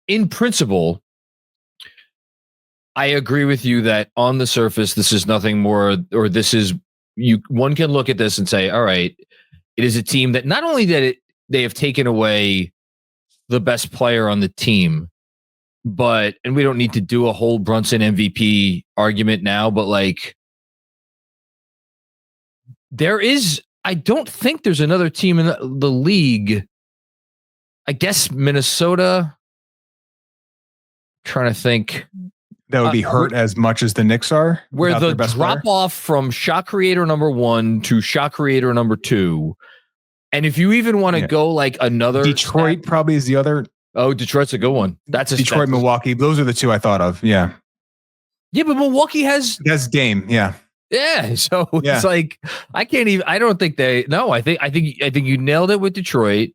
in principle, I agree with you that on the surface, this is nothing more, or this is one can look at this and say, all right, it is a team that not only that they have taken away the best player on the team, but, and we don't need to do a whole Brunson MVP argument now, but like I don't think there's another team in the league. I guess Minnesota. Trying to think. That would be hurt as much as the Knicks are. Where the drop off from shot creator number 1 to shot creator number 2. And if you even want to go like another. Detroit probably is the other. Oh, Detroit's a good one. That's Detroit, Milwaukee. Those are the two I thought of. Yeah. Yeah, but Milwaukee has Dame. Yeah. Yeah. So it's like, I don't think I think you nailed it with Detroit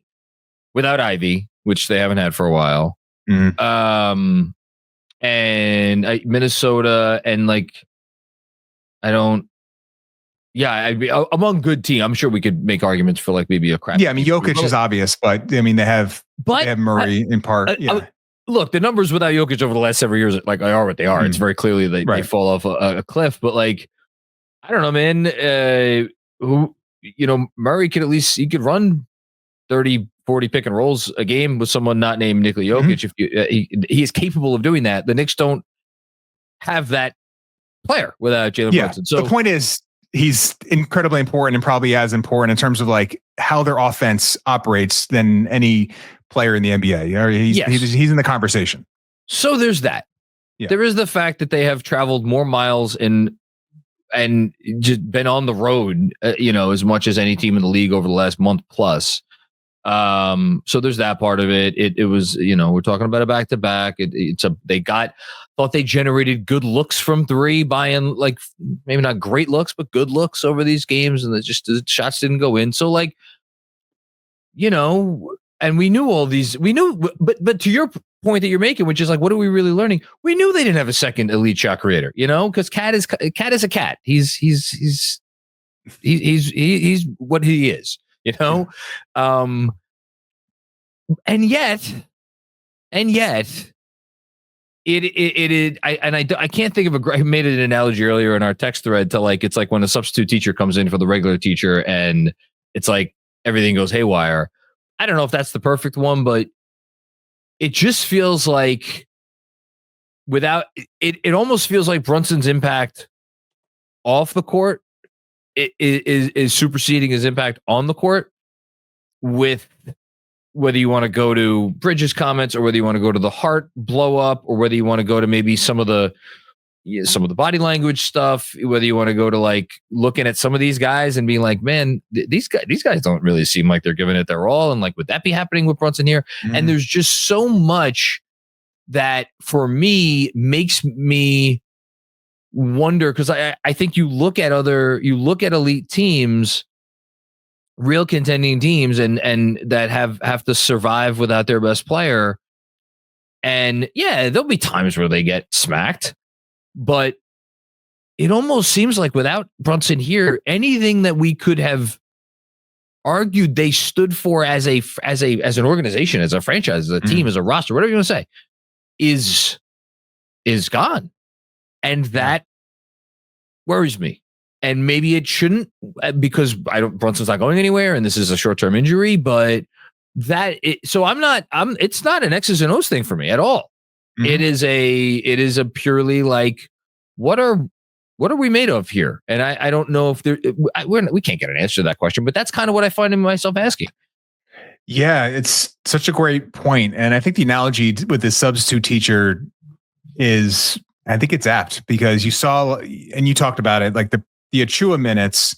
without Ivy, which they haven't had for a while. Mm-hmm. And Minnesota, and like, among good team, I'm sure we could make arguments for like maybe a crap. Yeah, I mean, Jokic is obvious, but I mean, they have Murray in part. Look, the numbers without Jokic over the last several years, like, are what they are. Mm-hmm. It's very clearly they fall off a cliff. But like, I don't know, man. Murray could he could run 30, 40 pick and rolls a game with someone not named Nikola Jokic. Mm-hmm. If he is capable of doing that, the Knicks don't have that player without Jalen Brunson. So the point is, he's incredibly important, and probably as important in terms of like how their offense operates than any player in the NBA. He's in the conversation. So there's that. Yeah. There is the fact that they have traveled more miles and just been on the road, as much as any team in the league over the last month plus. So there's that part of it. It was, we're talking about a back-to-back. Thought they generated good looks from 3 buying, like, maybe not great looks, but good looks over these games. And the shots didn't go in. So like, and we knew all these, but to your point that you're making, which is like, what are we really learning? We knew they didn't have a second elite shot creator, because Cat is a cat. He's what he is. And yet, I can't think of I made an analogy earlier in our text thread to like, it's like when a substitute teacher comes in for the regular teacher and it's like everything goes haywire. I don't know if that's the perfect one, but it just feels like it almost feels like Brunson's impact off the court is superseding his impact on the court, with whether you want to go to Bridges' comments or whether you want to go to the Hart blow up or whether you want to go to maybe some of the body language stuff, whether you want to go to like looking at some of these guys and being like, man, these guys don't really seem like they're giving it their all. And like, would that be happening with Brunson here? Mm-hmm. And there's just so much that for me makes me wonder, because I think you look at elite teams, real contending teams, and that have to survive without their best player. And yeah, there'll be times where they get smacked, but it almost seems like without Brunson here, anything that we could have argued they stood for as an organization, as a franchise, as a team, as a roster, whatever you want to say, is gone. And that worries me. And maybe it shouldn't, because Brunson's not going anywhere and this is a short-term injury, but it's not an X's and O's thing for me at all. Mm-hmm. It is a purely like, what are we made of here? And I don't know if we can't get an answer to that question, but that's kind of what I find myself asking. Yeah, it's such a great point. And I think the analogy with the substitute teacher is, I think it's apt, because you saw, and you talked about it, like the Achua minutes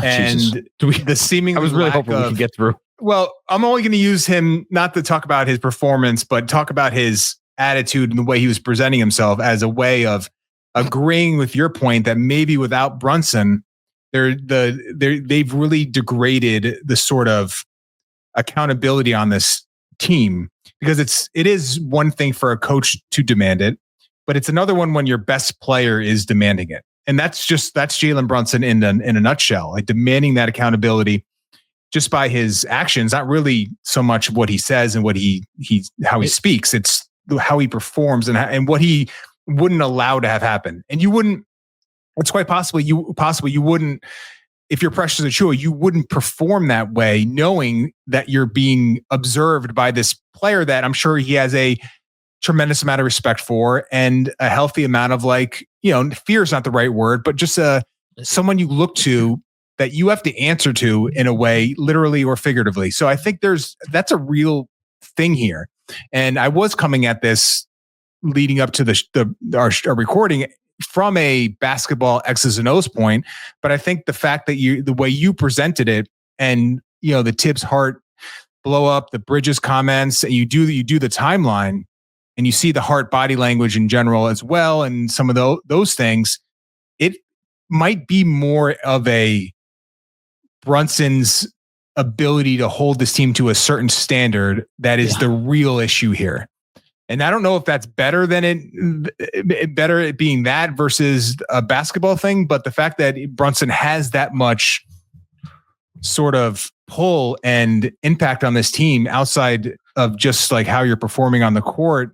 and the seeming. I was really hoping we could get through. Well, I'm only going to use him not to talk about his performance, but talk about his attitude and the way he was presenting himself as a way of agreeing with your point that maybe without Brunson, they've really degraded the sort of accountability on this team, because it is one thing for a coach to demand it, but it's another one when your best player is demanding it. And that's Jalen Brunson in a nutshell, like demanding that accountability just by his actions, not really so much what he says and what how he speaks. It's how he performs and what he wouldn't allow to have happen. And it's quite possible you wouldn't, if you're Precious Achiuwa, you wouldn't perform that way, knowing that you're being observed by this player that I'm sure he has a tremendous amount of respect for and a healthy amount of fear is not the right word, but just someone you look to that you have to answer to in a way, literally or figuratively. So I think that's a real thing here. And I was coming at this leading up to our recording from a basketball X's and O's point, but I think the fact that the way you presented it, and the Tibbs Hart blow up, the Bridges comments, and you do the timeline, and you see the Hart body language in general as well, and some of those things, it might be more of a Brunson's ability to hold this team to a certain standard that is the real issue here. And I don't know if that's better than it being that versus a basketball thing, but the fact that Brunson has that much sort of pull and impact on this team outside of just like how you're performing on the court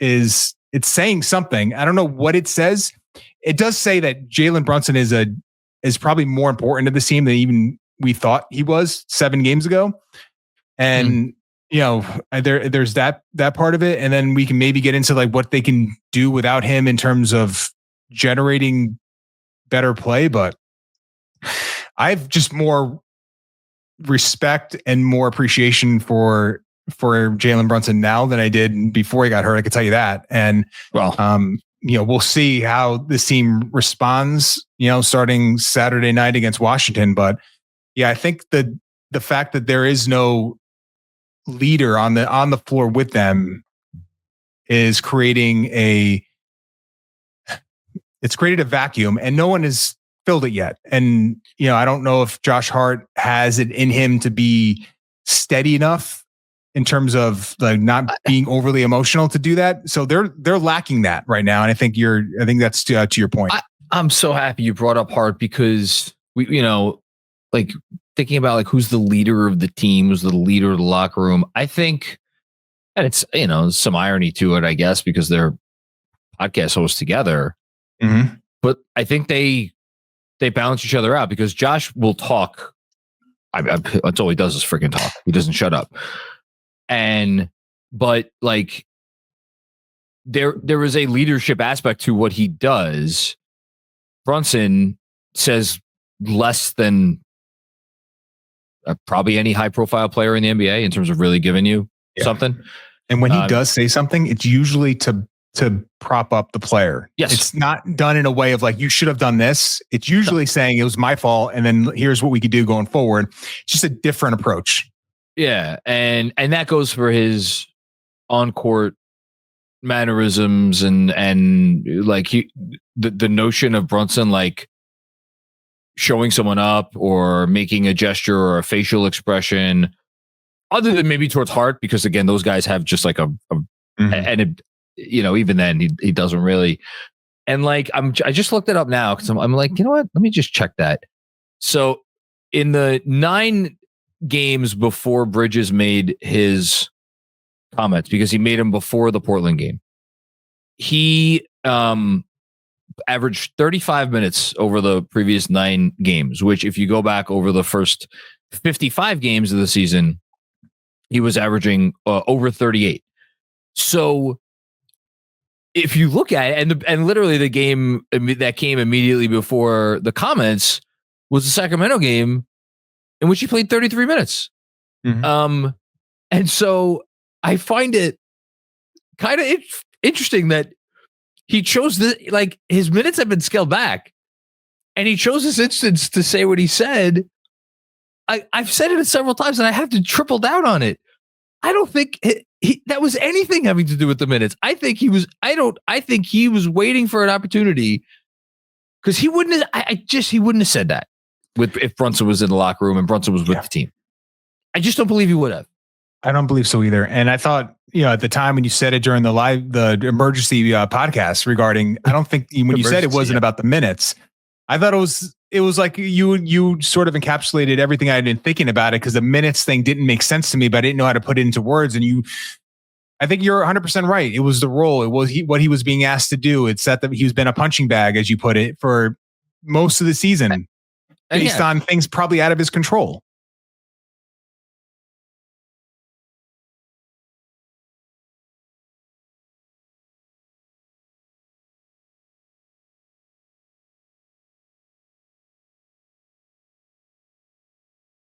it's saying something. I don't know what it says. It does say that Jalen Brunson is probably more important to the team than even we thought he was 7 games ago. And there's that part of it. And then we can maybe get into like what they can do without him in terms of generating better play. But I've just more respect and more appreciation for Jalen Brunson now than I did before he got hurt. I could tell you that. And we'll see how this team responds, starting Saturday night against Washington. But I think the fact that there is no leader on the floor with them is created a vacuum, and no one has filled it yet. And I don't know if Josh Hart has it in him to be steady enough in terms of like not being overly emotional to do that. So they're lacking that right now, and I think that's to your point. I'm so happy you brought up Hart, because we like thinking about like who's the leader of the team, who's the leader of the locker room. I think, and it's some irony to it, I guess, because they're podcast hosts together. Mm-hmm. But I think they balance each other out, because Josh will talk. That's all he does is freaking talk. He doesn't shut up. But like there is a leadership aspect to what he does. Brunson says less than probably any high profile player in the NBA in terms of really giving you something. And when he does say something, it's usually to prop up the player. Yes. It's not done in a way of like, you should have done this. It's usually saying it was my fault, and then here's what we could do going forward. It's just a different approach. Yeah. And that goes for his on-court mannerisms and like the notion of Brunson, like showing someone up or making a gesture or a facial expression, other than maybe towards Hart, because again, those guys have just like and even then he doesn't really. And like, I just looked it up now, because I'm like, you know what? Let me just check that. So in the 9 games before Bridges made his comments, because he made them before the Portland game, he averaged 35 minutes over the previous 9 games, which if you go back over the first 55 games of the season, he was averaging over 38. So if you look at it, and literally the game that came immediately before the comments was the Sacramento game, in which he played 33 minutes. Mm-hmm. And so I find it kind of interesting that he chose his minutes have been scaled back, and he chose this instance to say what he said. I've said it several times, and I have to triple down on it. I don't think that was anything having to do with the minutes. I think he was waiting for an opportunity, because he wouldn't have said that if Brunson was in the locker room and Brunson was with the team. I just don't believe he would have. I don't believe so either. And I thought, at the time when you said it during the emergency podcast regarding, I don't think when you said it wasn't about the minutes, I thought it was like you sort of encapsulated everything I had been thinking about it, because the minutes thing didn't make sense to me, but I didn't know how to put it into words. And I think you're 100% right. It was the role. It was what he was being asked to do. It's that he's been a punching bag, as you put it, for most of the season, based on things probably out of his control.